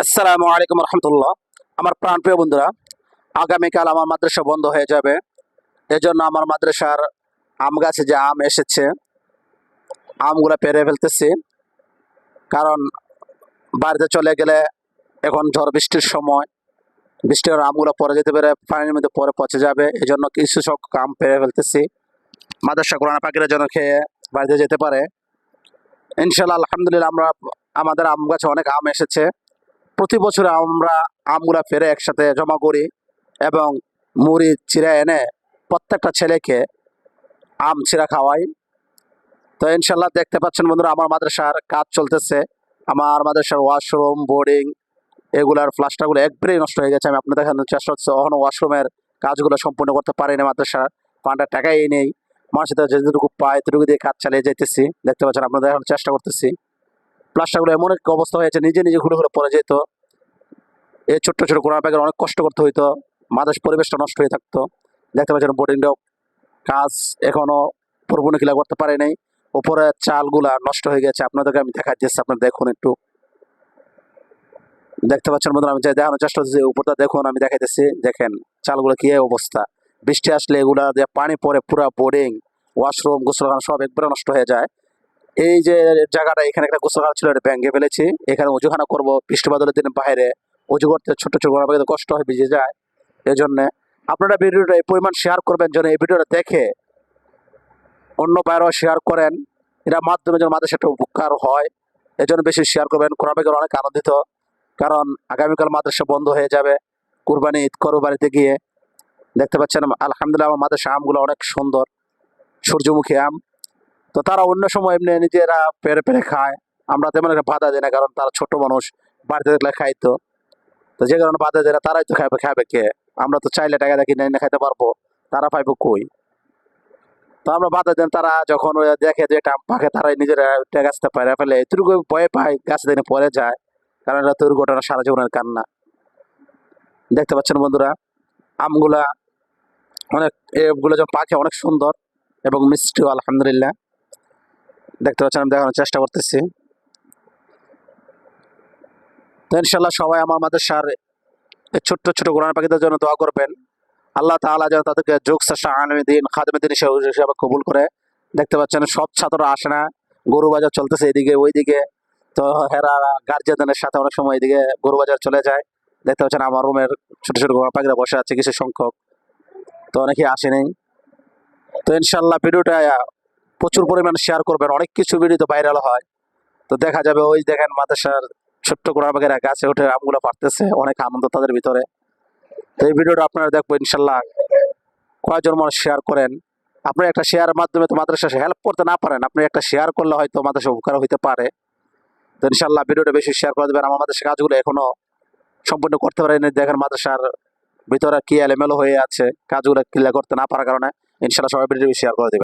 আসসালামু আলাইকুম রহমতুল্লাহ। আমার প্রাণপ্রিয় বন্ধুরা, আগামীকাল আমার মাদ্রাসা বন্ধ হয়ে যাবে। এজন্য আমার মাদ্রাসার আম গাছে যে আম এসেছে, আমগুলো পেরে ফেলতেছি। কারণ বাড়িতে চলে গেলে এখন ঝড় বৃষ্টির সময়, বৃষ্টির আমগুলো পরে যেতে পারে, পানির মধ্যে পরে পচে যাবে। এই জন্য কিছু সংখ্যক আম পেরে ফেলতেছি, মাদ্রাসা কোরআন পাখিরা যেন খেয়ে বাড়িতে যেতে পারে। ইনশাল্লাহ আলহামদুলিল্লাহ আমাদের আম গাছে অনেক আম এসেছে। প্রতি বছর আমরা আমগুলা ফেরে একসাথে জমা করি এবং মুড়ি চিরা এনে প্রত্যেকটা ছেলেকে আম চিরা খাওয়াই। তো ইনশাল্লাহ দেখতে পাচ্ছেন বন্ধুরা, আমার মাদ্রাসার কাজ চলতেছে। আমার মাদ্রাসার ওয়াশরুম, বোর্ডিং, এগুলার প্লাস্টারগুলো একবারেই নষ্ট হয়ে গেছে। আমি আপনাদের দেখানোর চেষ্টা করছি। এখনো ওয়াশরুমের কাজগুলো সম্পূর্ণ করতে পারিনি। মাদ্রাসার ফান্ডের টাকাই নেই। মানুষের যেটুকু পায় এতটুকু দিয়ে কাজ চালিয়ে যেতেছি। দেখতে পাচ্ছেন, আপনাদের দেখানোর চেষ্টা করতেছি। প্লাস্টারগুলো এমন এক অবস্থা হয়েছে, নিজে নিজে ঘুরে ঘুরে পড়ে যেত। এই ছোট্ট ছোট কোরআন পাখির অনেক কষ্ট করতে হইতো, মাদ্রাসার পরিবেশটা নষ্ট হয়ে থাকতো। দেখতে পাচ্ছেন বোর্ডিংটাও কাজ এখনো পুরোপুরি ক্লিয়ার করতে পারে নাই। উপরে চালগুলা নষ্ট হয়ে গেছে, আপনাদেরকে আমি দেখা দিচ্ছি, আপনারা দেখুন একটু। দেখতে পাচ্ছেন বন্ধুরা, আমি দেখানোর চেষ্টা করছি। উপরটা দেখুন, আমি দেখাইতেছি। দেখেন চালগুলো কি অবস্থা। বৃষ্টি আসলে এগুলা দিয়ে পানি পরে পুরা বোর্ডিং, ওয়াশরুম, গোসলখানা সব একবারে নষ্ট হয়ে যায়। এই যে জায়গাটা, এখানে একটা গোসলখানা ছিল, এটা ভেঙে ফেলেছি। এখানে অজুখানা করবো, বৃষ্টি বাদলের দিনে বাইরে অজু করতে ছোট ছোট কোরআন পাখিদের কষ্ট হয়, ভিজে যায়। এই জন্য আপনারা ভিডিওটা এই পরিমাণ শেয়ার করবেন, যেন এই ভিডিওটা দেখে অন্য বাইরেও শেয়ার করেন। এটার মাধ্যমে যেন মাদ্রাসা একটা উপকার হয়, এই জন্য বেশি শেয়ার করবেন। কোরআন পাখিরা অনেক আনন্দিত, কারণ আগামীকাল মাদ্রাসা বন্ধ হয়ে যাবে। কুরবানি ঈদ করো বাড়িতে গিয়ে। দেখতে পাচ্ছেন আলহামদুলিল্লাহ আমার মাদ্রাসা আমগুলো অনেক সুন্দর, সূর্যমুখী আম। তো তারা অন্য সময় এমনি নিজেরা পেরে পেরে খায়, আমরা তেমন একটা বাধা দিই না, কারণ তারা ছোট মানুষ, বাড়িতে দেখলে খাইতো। তো যে কারণে বাধা দেয় না, তারাই তো খাবে, খাবে কে? আমরা তো চাইলে টাকা দেখি না খাইতে পারবো, তারা পাইবো কই? তো আমরা বাধা দেন, তারা যখন দেখে যে এটা পাকে, তারাই নিজেরা গাছতে পারে ফেলে, এতটুকু ভয়ে পায়, গাছ দিনে পরে যায়। কারণ এটা দুর্ঘটনা, সারা জীবনের কান্না। দেখতে পাচ্ছেন বন্ধুরা, আমগুলা অনেক, এগুলো যখন পাকে অনেক সুন্দর এবং মিষ্টিও আলহামদুলিল্লাহ। দেখতে পাচ্ছেন, আমি দেখানোর চেষ্টা করতেছি। তো ইনশাল্লাহ সবাই আমার মাদ্রাসার ছোট্ট ছোট কোরআন পাখিদের জন্য দোয়া করবেন। আল্লাহ তাআলা যেন তাদেরকে যোগ চেষ্টা আলমদিন খাদেমুদ্দিন হিসেবে কবুল করে। দেখতে পাচ্ছেন সব ছাত্ররা আসে না, গরু বাজার চলতেছে এদিকে ওইদিকে। তো হেরা গার্জিয়ানদের সাথে অনেক সময় এদিকে গরু বাজার চলে যায়। দেখতে পাচ্ছেন আমার রুমের ছোট ছোট কোরআন পাখিরা বসে আছে কিছু সংখ্যক, তো অনেকেই আসেনি। তো ইনশাল্লাহ ভিডিওটা প্রচুর পরিমাণে শেয়ার করবেন, অনেক কিছু ভিডিও তো ভাইরাল হয়। তো দেখা যাবে, ওই দেখেন মাদ্রাসার ছোট্ট কোরআন পাখিরা গাছে উঠে আমগুলো পারতেছে, অনেক আনন্দ তাদের ভিতরে। তো এই ভিডিওটা আপনারা দেখবো ইনশাল্লাহ। কয়েকজন মানুষ শেয়ার করেন। আপনি একটা শেয়ারের মাধ্যমে তো মাদ্রাসা হেল্প করতে না পারেন, আপনি একটা শেয়ার করলে হয়তো মাদ্রাসা উপকার হইতে পারে। তো ইনশাল্লাহ ভিডিওটা বেশি শেয়ার করে দেবেন। আমার মাদ্রাসা কাজগুলো এখনো সম্পূর্ণ করতে পারেনি। দেখেন মাদ্রাসার ভিতরে কি এলোমেলো হয়ে আছে, কাজগুলো ক্লিয়ার করতে না পারার কারণে। ইনশাল্লাহ সবাই ভিডিও শেয়ার করে দেবেন।